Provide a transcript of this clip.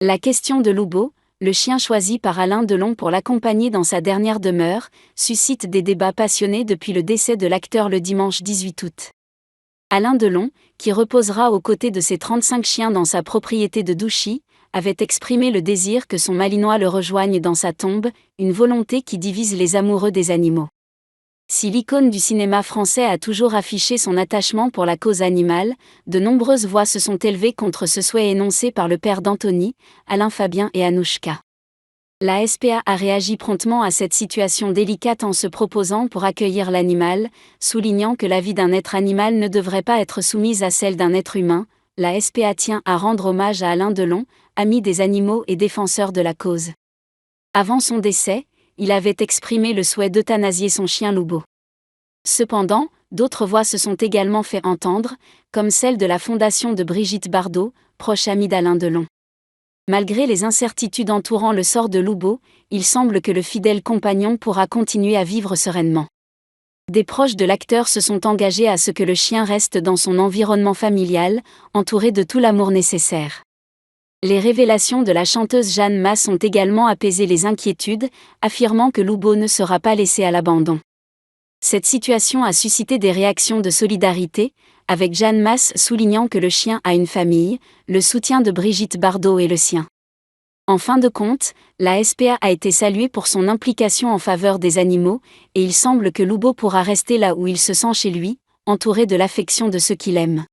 La question de Loubo, le chien choisi par Alain Delon pour l'accompagner dans sa dernière demeure, suscite des débats passionnés depuis le décès de l'acteur le dimanche 18 août. Alain Delon, qui reposera aux côtés de ses 35 chiens dans sa propriété de Douchy, avait exprimé le désir que son malinois le rejoigne dans sa tombe, une volonté qui divise les amoureux des animaux. Si l'icône du cinéma français a toujours affiché son attachement pour la cause animale, de nombreuses voix se sont élevées contre ce souhait énoncé par le père d'Anthony, Alain Fabien et Anouchka. La SPA a réagi promptement à cette situation délicate en se proposant pour accueillir l'animal, soulignant que la vie d'un être animal ne devrait pas être soumise à celle d'un être humain. La SPA tient à rendre hommage à Alain Delon, ami des animaux et défenseur de la cause. Avant son décès, il avait exprimé le souhait d'euthanasier son chien Loubo. Cependant, d'autres voix se sont également fait entendre, comme celle de la fondation de Brigitte Bardot, proche amie d'Alain Delon. Malgré les incertitudes entourant le sort de Loubo, il semble que le fidèle compagnon pourra continuer à vivre sereinement. Des proches de l'acteur se sont engagés à ce que le chien reste dans son environnement familial, entouré de tout l'amour nécessaire. Les révélations de la chanteuse Jeanne Masse ont également apaisé les inquiétudes, affirmant que Loubo ne sera pas laissé à l'abandon. Cette situation a suscité des réactions de solidarité, avec Jeanne Masse soulignant que le chien a une famille, le soutien de Brigitte Bardot est le sien. En fin de compte, la SPA a été saluée pour son implication en faveur des animaux, et il semble que Loubo pourra rester là où il se sent chez lui, entouré de l'affection de ceux qu'il aime.